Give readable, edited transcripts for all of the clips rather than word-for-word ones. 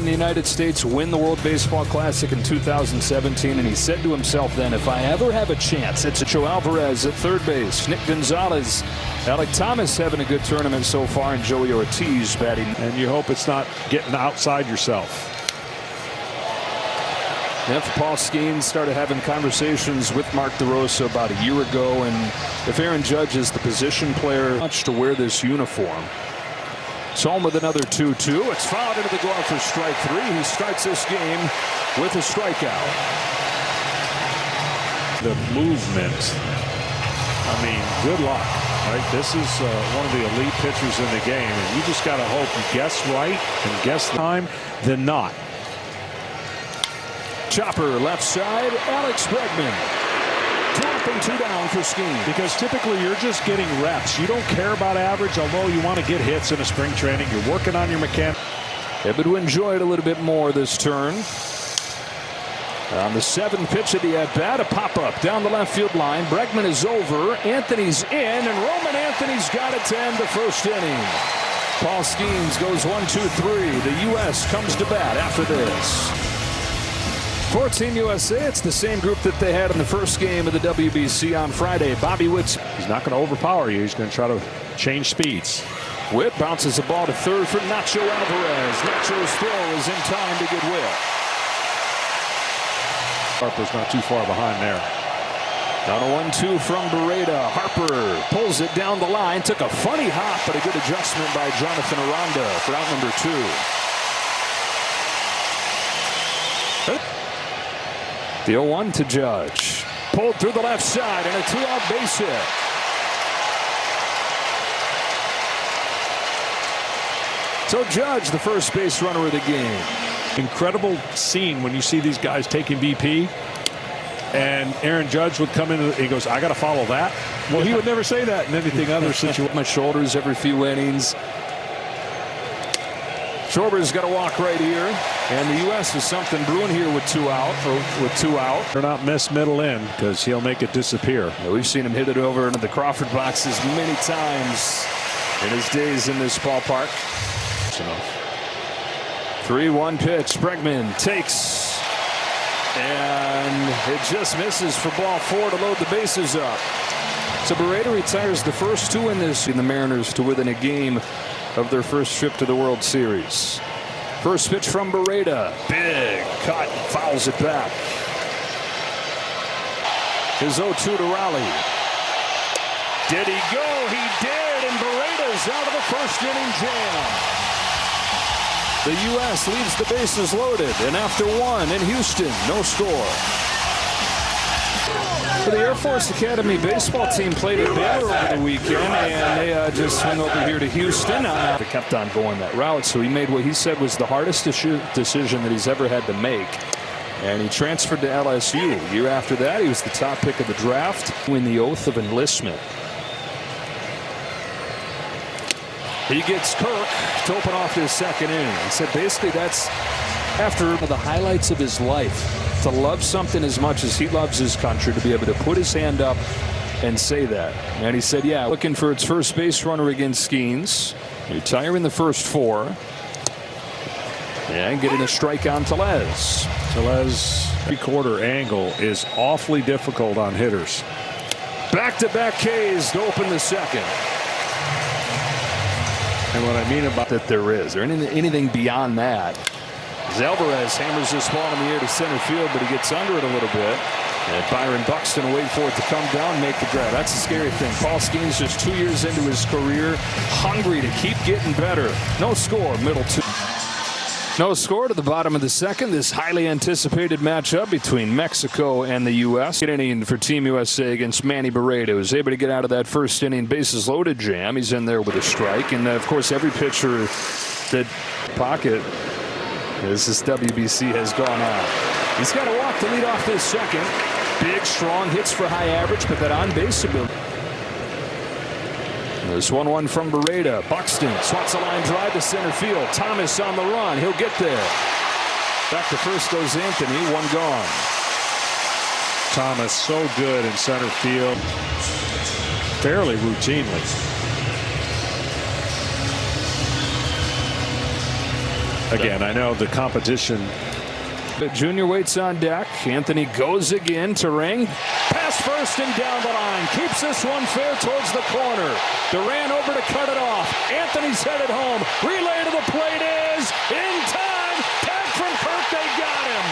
in the United States win the World Baseball Classic in 2017, and he said to himself then, if I ever have a chance, it's Joe Alvarez at third base, Nick Gonzalez, Alec Thomas having a good tournament so far, and Joey Ortiz batting. And you hope it's not getting outside yourself. Then Paul Skeens started having conversations with Mark DeRosa about a year ago, and if Aaron Judge is the position player much to wear this uniform. It's home with another 2-2. It's fouled into the glove for strike three. He starts this game with a strikeout. The movement, I mean, good luck. Right? This is one of the elite pitchers in the game, and you just got to hope you guess right and guess the time than not. Chopper left side, Alex Bregman. 2 up and 2 down for Skeens. Because typically you're just getting reps. You don't care about average, although you want to get hits in a spring training. You're working on your mechanics. Able to enjoy it a little bit more this turn. On the 7th pitch of the at-bat, a pop-up down the left field line. Bregman is over, Anthony's in, and Roman Anthony's got it to end the first inning. Paul Skeens goes 1-2-3. The U.S. comes to bat after this. For Team USA, it's the same group that they had in the first game of the WBC on Friday. Bobby Witt. He's not going to overpower you. He's going to try to change speeds. Witt bounces the ball to third for Nacho Alvarez. Nacho's throw is in time to get Witt. Harper's not too far behind there. On a 1-2 from Beretta. Harper pulls it down the line. Took a funny hop, but a good adjustment by Jonathan Aranda for out number 2. The 0-1 to Judge. Pulled through the left side and a 2-out base hit. So Judge, the first base runner of the game. Incredible scene when you see these guys taking BP. And Aaron Judge would come in and he goes, I got to follow that. Well, he would never say that in anything other situation. My shoulders every few innings. Schwarber's got to walk right here, and the U.S. is something brewing here with 2 out. They're not miss middle in because he'll make it disappear. Yeah, we've seen him hit it over into the Crawford boxes many times in his days in this ballpark. 3-1 pitch. Bregman takes, and it just misses for ball 4 to load the bases up. So Beretta retires the first 2 in this, in the Mariners to within a game of their first trip to the World Series. First pitch from Beretta. Big cut. Fouls it back. His 0-2 to Raleigh. Did he go? He did, and Beretta's out of the first inning jam. The U.S. leaves the bases loaded, and after 1 in Houston, no score. The Air Force Academy baseball team played at Baylor over the weekend, and they just went over here to Houston. They kept on going that route, so he made what he said was the hardest decision that he's ever had to make. And he transferred to LSU. A year after that, he was the top pick of the draft, win the oath of enlistment. He gets Kirk to open off his second inning. He said basically that's after the highlights of his life. To love something as much as he loves his country, to be able to put his hand up and say that. And he said, yeah, looking for its first base runner against Skeens. Retire in the first 4. And getting a strike on Tellez. Tellez, 3/4 angle is awfully difficult on hitters. Back-to-back Ks to open the second. And what I mean about that there is, or anything beyond that. Alvarez hammers this ball in the air to center field, but he gets under it a little bit. And Byron Buxton will wait for it to come down and make the grab. That's the scary thing. Paul Skeens just 2 years into his career, hungry to keep getting better. No score, middle 2. No score to the bottom of the second. This highly anticipated matchup between Mexico and the U.S. Good inning for Team USA against Manny Beretta, who was able to get out of that first inning bases loaded jam. He's in there with a strike. And, of course, every pitcher that pocket as this WBC has gone on. He's got to walk to lead off this second. Big, strong hits for high average, but that on-base ability. There's 1-1 from Beretta. Buxton swats a line drive to center field. Thomas on the run. He'll get there. Back to first goes Anthony. 1 gone. Thomas so good in center field fairly routinely. Again, I know the competition. But Junior waits on deck. Anthony goes again to ring. Pass first and down the line. Keeps this one fair towards the corner. Durant over to cut it off. Anthony's headed home. Relay to the plate is in time. Tag from Kirk. They got him.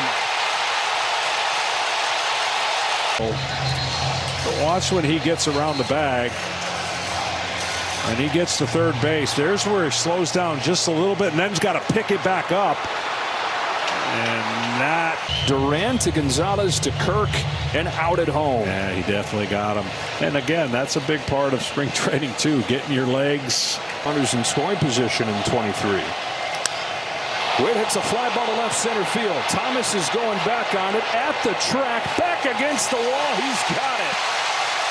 But watch when he gets around the bag. And he gets to third base. There's where he slows down just a little bit and then's got to pick it back up. And that Durant to Gonzalez to Kirk and out at home. Yeah, he definitely got him. And again, that's a big part of spring training too, getting your legs. Runners in scoring position in 23. Witt hits a fly ball to left center field. Thomas is going back on it at the track, back against the wall. He's got it.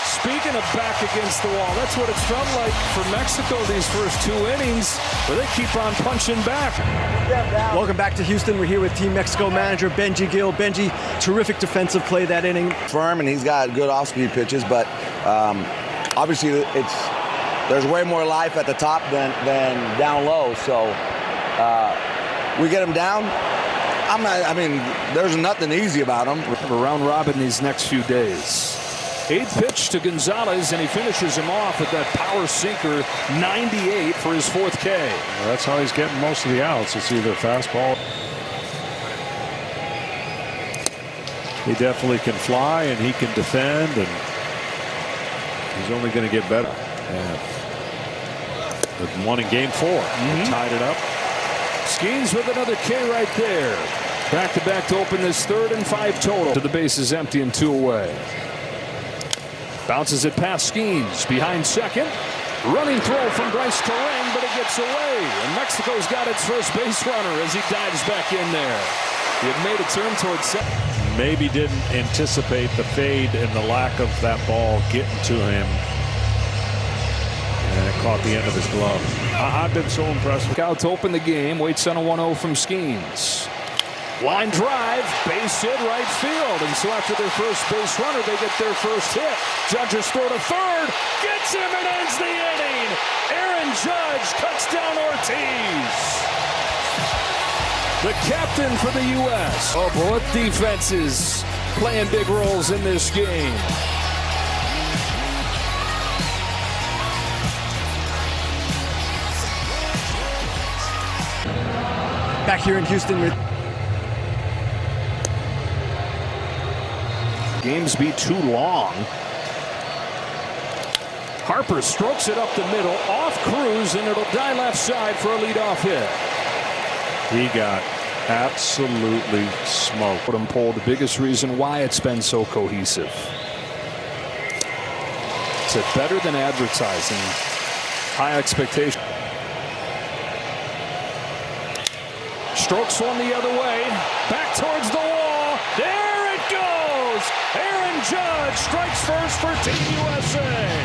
Speaking of back against the wall, that's what it's felt like for Mexico these first 2 innings, where they keep on punching back. Welcome back to Houston. We're here with Team Mexico manager Benji Gill. Benji, terrific defensive play that inning. Firm, and he's got good off-speed pitches, but obviously there's way more life at the top than down low. So we get him down. There's nothing easy about him. Round robin these next few days. 8th pitch to Gonzalez, and he finishes him off with that power sinker, 98 for his 4th K. Well, that's how he's getting most of the outs. It's either fastball. He definitely can fly and he can defend, and he's only going to get better. And won in game 4. Tied it up. Skeens with another K right there. Back-to-back to open this 3rd and 5 total. To the bases empty and 2 away. Bounces it past Skeens behind second. Running throw from Bryce to ring, but it gets away. And Mexico's got its first base runner as he dives back in there. He had made a turn towards second. Maybe didn't anticipate the fade and the lack of that ball getting to him. And it caught the end of his glove. I've been so impressed. Out to open the game. Waits on a 1-0 from Skeens. Line drive, base hit right field. And so after their first base runner, they get their first hit. Judge's throw to third. Gets him and ends the inning. Aaron Judge cuts down Ortiz. The captain for the U.S. Oh, both defenses playing big roles in this game. Back here in Houston with Games be too long. Harper strokes it up the middle, off Cruz, and it'll die left side for a leadoff hit. He got absolutely smoked. Put him pull, the biggest reason why it's been so cohesive. It's a better than advertising. High expectation. Strokes one the other way, back towards the wall. There it goes. Aaron Judge strikes first for Team USA.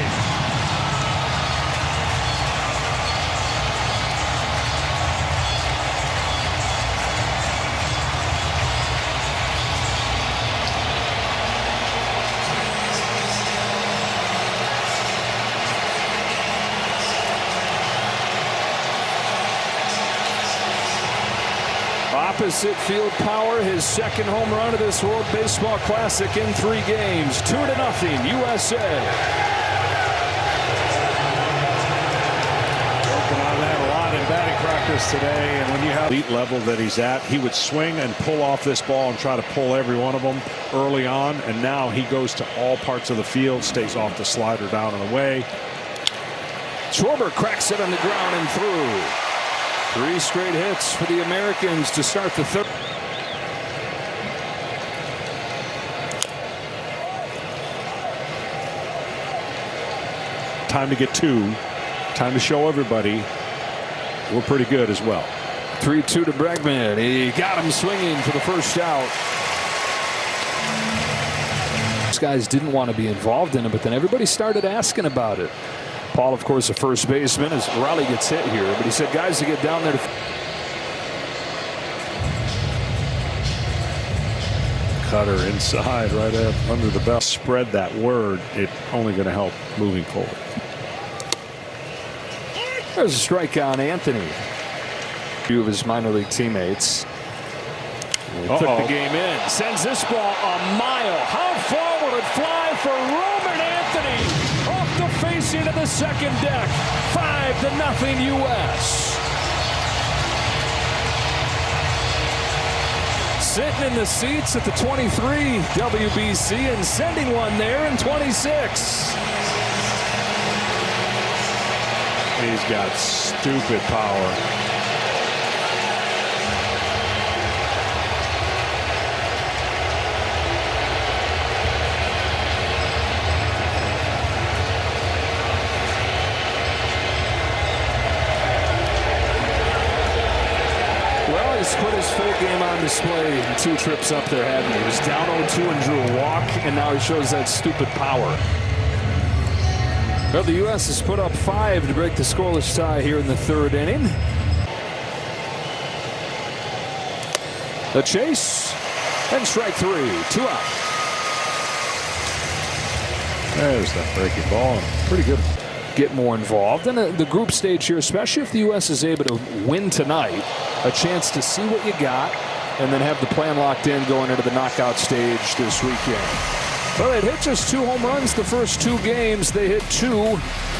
Opposite field power, his second home run of this World Baseball Classic in 3 games. 2-0, USA. Working on that a lot in batting practice today, and when you have elite level that he's at, he would swing and pull off this ball and try to pull every one of them early on, and now he goes to all parts of the field, stays off the slider down and away. Schwarber cracks it on the ground and through. 3 straight hits for the Americans to start the 3rd. Time to get 2. Time to show everybody we're pretty good as well. 3-2 to Bregman. He got him swinging for the first out. These guys didn't want to be involved in it, but then everybody started asking about it. Paul, of course, a first baseman, as Riley gets hit here, but he said guys to get down there to cutter inside right up under the belt. Spread that word. It's only going to help moving forward. There's a strike on Anthony. Few of his minor league teammates. He took the game in. Sends this ball a mile. How far will it fly for Roman Anthony? Off the facing of the second deck. 5-0 U.S. Sitting in the seats at the 23 WBC and sending one there in 26. He's got stupid power. He's put his full game on display in 2 trips up there, hadn't he? He was down 0-2 and drew a walk, and now he shows that stupid power. Well, the U.S. has put up 5 to break the scoreless tie here in the 3rd inning. The chase, and strike 3, 2 out. There's that breaking ball. Pretty good. Get more involved in the group stage here, especially if the U.S. is able to win tonight. A chance to see what you got and then have the plan locked in going into the knockout stage this weekend. Well, they'd hit just 2 home runs the first 2 games. They hit 2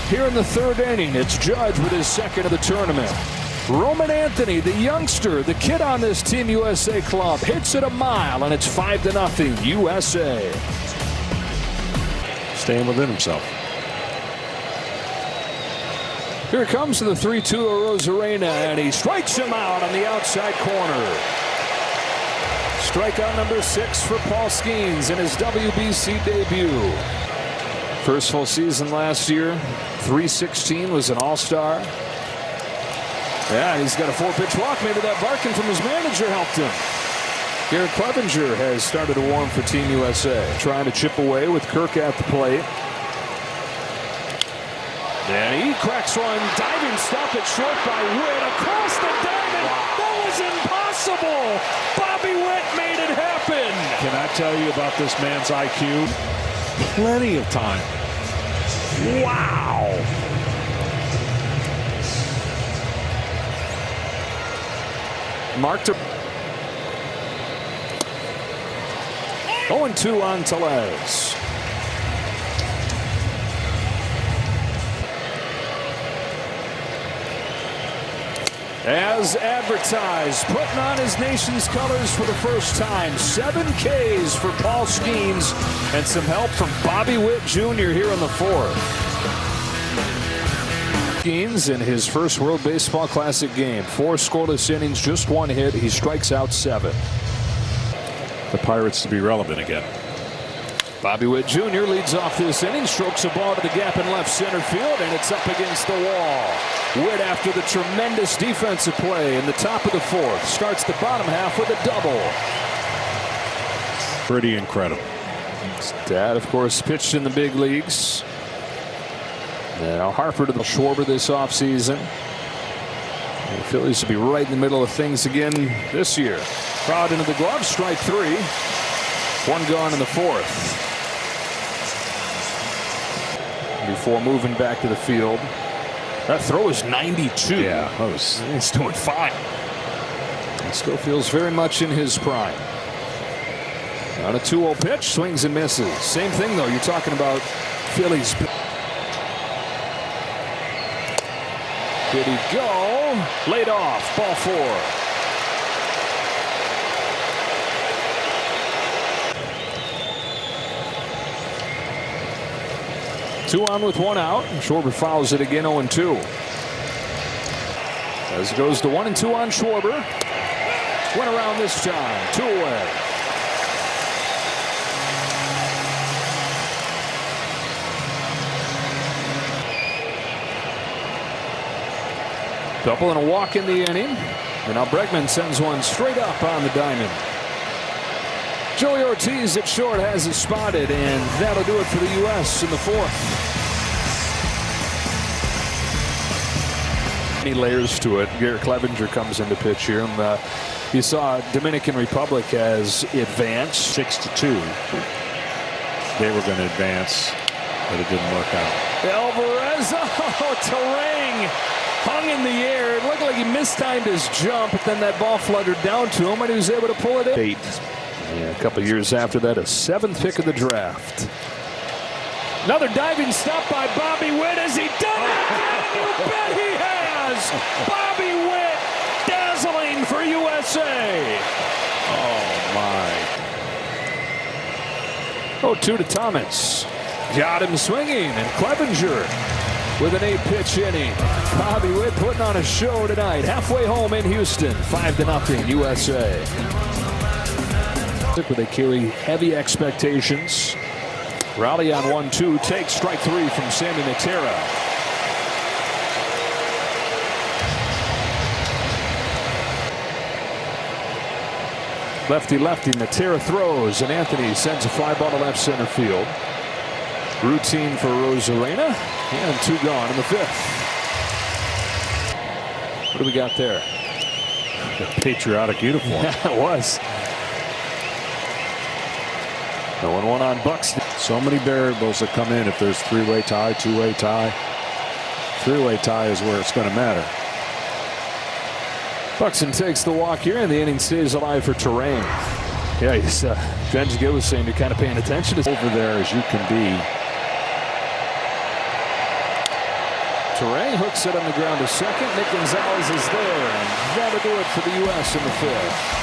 here in the 3rd inning. It's Judge with his 2nd of the tournament. Roman Anthony, the youngster, the kid on this Team USA club, hits it a mile, and it's 5-0 USA. Staying within himself. Here comes to the 3-2 Rosarena, and he strikes him out on the outside corner. Strikeout number 6 for Paul Skeens in his WBC debut. First full season last year, .316, was an all-star. Yeah, he's got a 4-pitch walk. Maybe that barking from his manager helped him. Garrett Clevenger has started to warm for Team USA, trying to chip away with Kirk at the plate. And he cracks one, diving stop at short by Witt across the diamond. Wow. That was impossible. Bobby Witt made it happen. Can I tell you about this man's IQ? Plenty of time. Wow. Mark to 0-2 on Tellez. As advertised, putting on his nation's colors for the first time. 7 Ks for Paul Skeens and some help from Bobby Witt Jr. here in the 4th. Skeens in his first World Baseball Classic game. 4 scoreless innings, just 1 hit. He strikes out 7. The Pirates to be relevant again. Bobby Witt Jr. leads off this inning, strokes a ball to the gap in left center field, and it's up against the wall. Witt, after the tremendous defensive play in the top of the 4th, starts the bottom half with a double. Pretty incredible. His dad, of course, pitched in the big leagues. Now Harper to the Schwarber this offseason. The Phillies will be right in the middle of things again this year. Crowd into the glove, strike 3. 1 gone in the 4th. Before moving back to the field. That throw is 92. Yeah, he's doing fine. He still feels very much in his prime. On a 2-0 pitch, swings and misses. Same thing, though. You're talking about Phillies. Did he go? Laid off. Ball 4. Two on with 1 out. Schwarber fouls it again, 0-2. As it goes to 1-2 on Schwarber. Went around this time. 2 away. Double and a walk in the inning. And now Bregman sends one straight up on the diamond. Joey Ortiz at short has it spotted, and that'll do it for the U.S. in the 4th. Many layers to it. Garrett Clevenger comes into pitch here. And, you saw Dominican Republic has advanced 6-2. They were going to advance, but it didn't work out. Alvarez, Terang. hung in the air. It looked like he mistimed his jump, but then that ball fluttered down to him, and he was able to pull it in. Yeah, a couple years after that, a 7th pick of the draft. Another diving stop by Bobby Witt. Has he done it again? You bet he has! Bobby Witt, dazzling for USA. Oh, my. 0-2 to Thomas. Got him swinging, and Clevenger with an 8-pitch inning. Bobby Witt putting on a show tonight. Halfway home in Houston, 5-0 USA. Where they carry heavy expectations. Raleigh on 1-2, takes strike 3 from Sammy Natera. Lefty, Natera throws, and Anthony sends a fly ball to left center field. Routine for Rosarena, and 2 gone in the 5th. What do we got there? A patriotic uniform. Yeah, it was. 0-1 on Buxton. So many variables that come in if there's 3-way tie, 2-way tie. 3-way tie is where it's going to matter. Buxton takes the walk here, and the inning stays alive for Terrain. Yeah, he's, Benji Gill was saying you're kind of paying attention to over there as you can be. Terrain hooks it on the ground to second. Nick Gonzalez is there, and that'll do it for the U.S. in the 5th.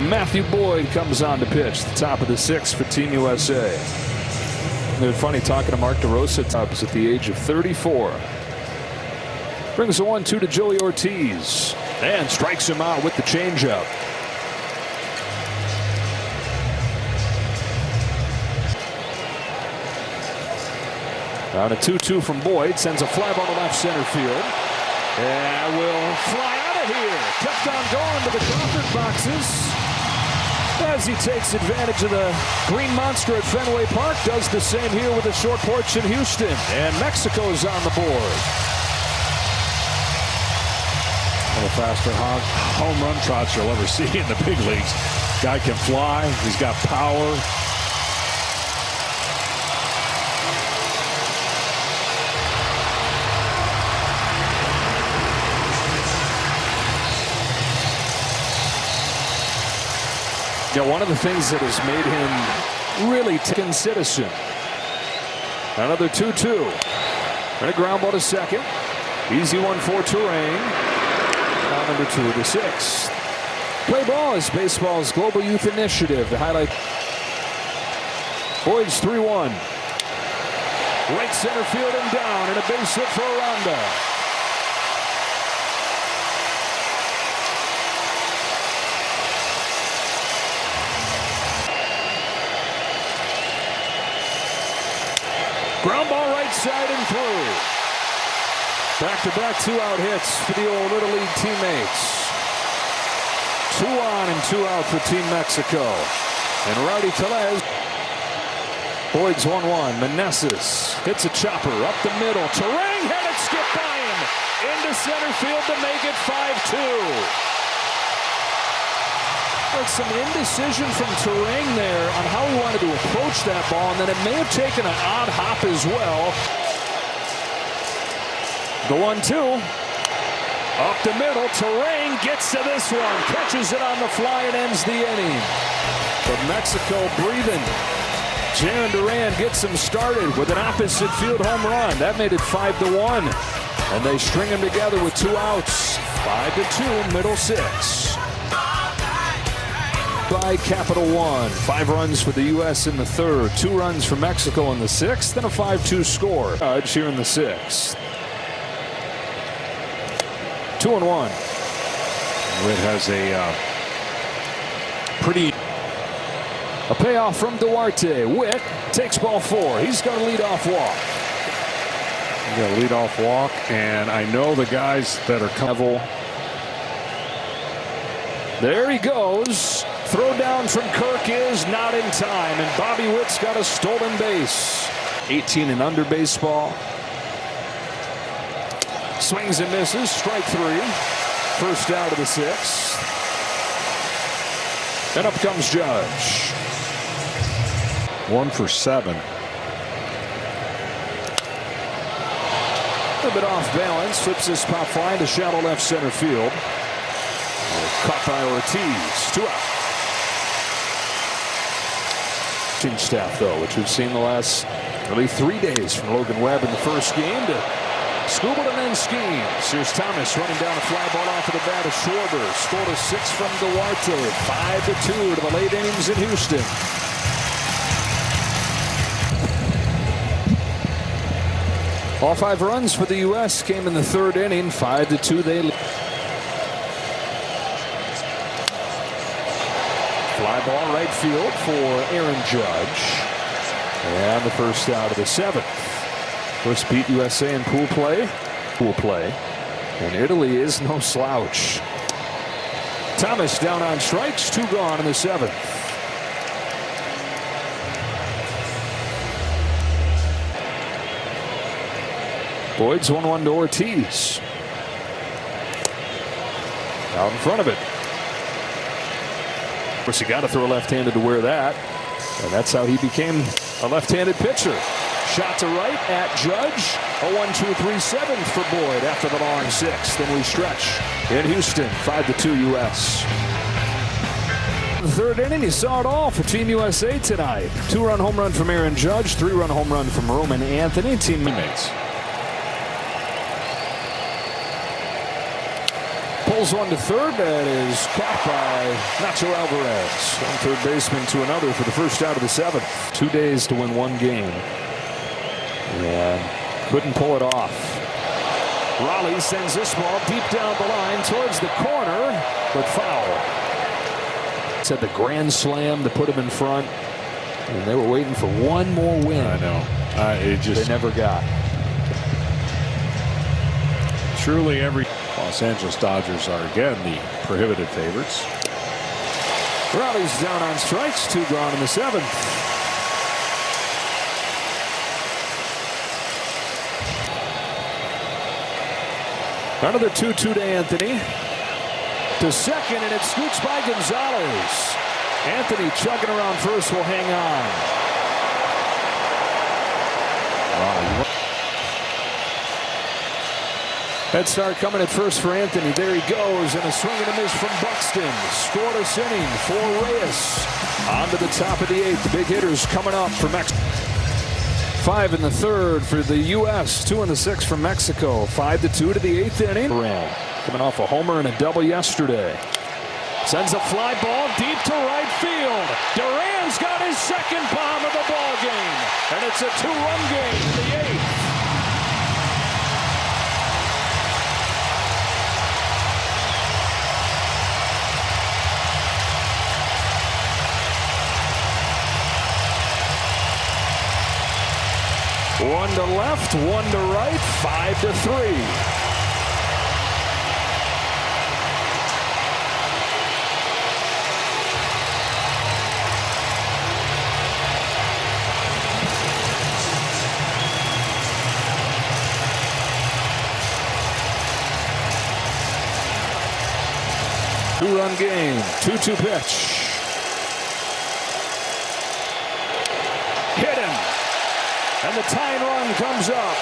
Matthew Boyd comes on to pitch, the top of the 6th for Team USA. It was funny talking to Mark DeRosa at the age of 34. Brings a 1-2 to Joey Ortiz and strikes him out with the changeup. On a 2-2 from Boyd, sends a fly ball to left center field. And will fly out of here. Kept on going to the Crawford boxes. As he takes advantage of the green monster at Fenway Park, does the same here with a short porch in Houston. And Mexico's on the board. One of the faster home run trots you'll ever see in the big leagues. Guy can fly. He's got power. Yeah, one of the things that has made him really taken citizen. Another 2-2. And a ground ball to second. Easy one for Terrain. Now number 2 of the 6th. Play ball is baseball's global youth initiative to highlight. Boyd's 3-1. Right center field and down, and a base hit for Aranda. Ground ball right side and through. Back-to-back 2-out hits for the old Little League teammates. 2 on and 2 out for Team Mexico. And Rowdy Tellez. Boyd's 1-1. Meneses hits a chopper up the middle. Terrain had it skip by him into center field to make it 5-2. Like some indecision from Terrain there on how he wanted to approach that ball, and then it may have taken an odd hop as well. The 1-2 up the middle. Terrain gets to this one, catches it on the fly, and ends the inning. But Mexico breathing. Jaron Duran gets him started with an opposite field home run. That made it 5-1, and they string him together with 2 outs. 5-2, middle 6. By Capital One. 5 runs for the U.S. in the 3rd, 2 runs for Mexico in the 6th, and a 5-2 score. Here in the 6th. 2-1. Witt has a pretty. A payoff from Duarte. Witt takes ball 4. He's got a leadoff walk. He's got a leadoff walk, and I know the guys that are coming. There he goes. Throw down from Kirk is not in time, and Bobby Witt's got a stolen base. 18 and under baseball. Swings and misses. Strike 3. First out of the 6th. And up comes Judge. 1 for 7. little bit off balance. Flips this pop fly to shallow left center field. Caught by Ortiz. 2 out. Staff, though, which we've seen the last really 3 days, from Logan Webb in the first game to Scuba and then schemes. Here's Thomas running down a fly ball off of the bat of Schwarber. Scored a 6 from Duarte. 5-2 to the late innings in Houston. All 5 runs for the U.S. came in the 3rd inning. 5-2 they lead. Fly ball right field for Aaron Judge. And the first out of the 7th. First beat USA in pool play. And Italy is no slouch. Thomas down on strikes. 2 gone in the 7th. Boyd's 1-1 to Ortiz. Out in front of it. Of course, you got to throw left-handed to wear that. And that's how he became a left-handed pitcher. Shot to right at Judge. A 1-2-3-7 for Boyd after the long 6. Then we stretch in Houston. 5-2 U.S. The 3rd inning, you saw it all for Team USA tonight. 2-run home run from Aaron Judge. 3-run home run from Roman Anthony. Teammates. Pulls one to third. That is caught by Nacho Alvarez. One third baseman to another for the first out of the 7th. 2 days to win 1 game. And couldn't pull it off. Raleigh sends this ball deep down the line towards the corner, but foul. It's had the grand slam to put him in front. And they were waiting for one more win. I know. They never got. Truly every Los Angeles Dodgers are again the prohibited favorites. Raleigh's down on strikes. 2 gone in the 7th. Another 2-2 to Anthony. To second, and it scoots by Gonzalez. Anthony chugging around first will hang on. Wow. Head start coming at first for Anthony. There he goes, and a swing and a miss from Buxton. Scoreless inning for Reyes. On to the top of the 8th. The big hitters coming up for Mexico. 5 in the 3rd for the U.S. 2 in the 6th for Mexico. 5-2 to the 8th inning. Coming off a homer and a double yesterday. Sends a fly ball deep to right field. Duran's got his 2nd bomb of the ball game, and it's a 2-run game in the 8th. One to left, one to right, 5-3. Two-run game, 2-2 pitch. Hit him. And the tying run comes up.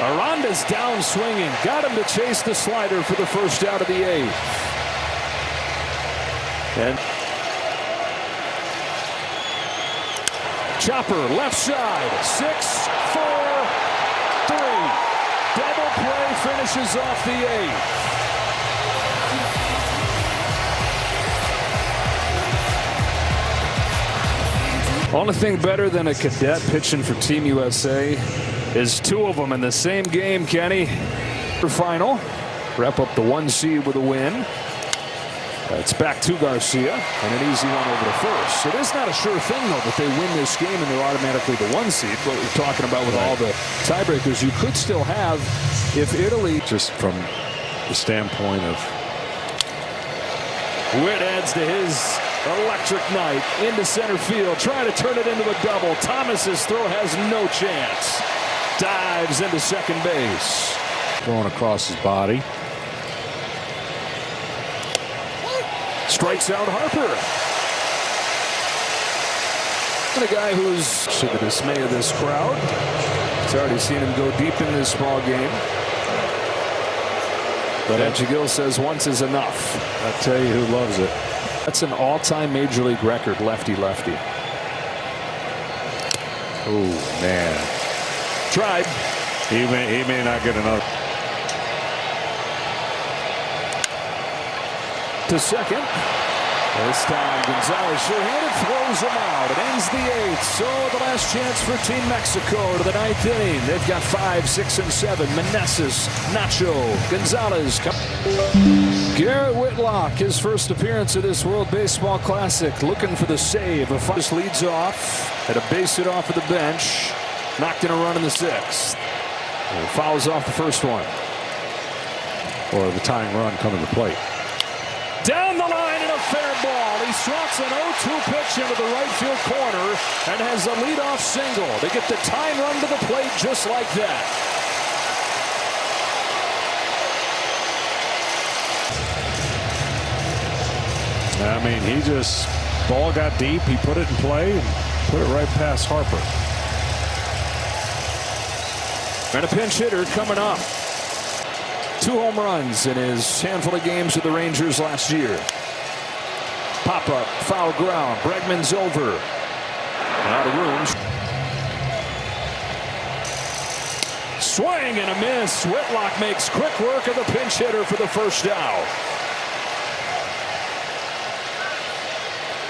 Aranda's down swinging. Got him to chase the slider for the first out of the 8th. And chopper left side. 6-4-3. Double play finishes off the 8th. Only thing better than a cadet pitching for Team USA is 2 of them in the same game, Kenny. Final. Wrap up the 1 seed with a win. It's back to Garcia and an easy one over to first. It is not a sure thing, though, that they win this game and they're automatically the 1 seed. What we're talking about with all the tiebreakers, you could still have if Italy. Just from the standpoint of. Witt adds to his electric night into center field, trying to turn it into a double. Thomas's throw has no chance. Dives into second base. Going across his body. Strikes out Harper. And a guy who's to the dismay of this crowd. It's already seen him go deep in this ball game. But Benji Gill says once is enough. I tell you who loves it. That's an all-time major league record, lefty-lefty. Oh, man. Tried. He may not get another. To second. This time Gonzalez sure-handed, throws him out. It ends the 8th. So the last chance for Team Mexico to the 9th inning. They've got 5, 6, and 7. Meneses, Nacho, Gonzalez. Garrett Whitlock, his first appearance at this World Baseball Classic, looking for the save. Just leads off, had a base hit off of the bench, knocked in a run in the 6th. And fouls off the first one. Or the tying run coming to plate. Down the line and a fair ball. He swats an 0-2 pitch into the right field corner and has a leadoff single to get the tying run to the plate just like that. I mean, he just, ball got deep, he put it in play and put it right past Harper. And a pinch hitter coming up. 2 home runs in his handful of games with the Rangers last year. Pop up, foul ground. Bregman's over. Out of room. Swing and a miss. Whitlock makes quick work of the pinch hitter for the first out.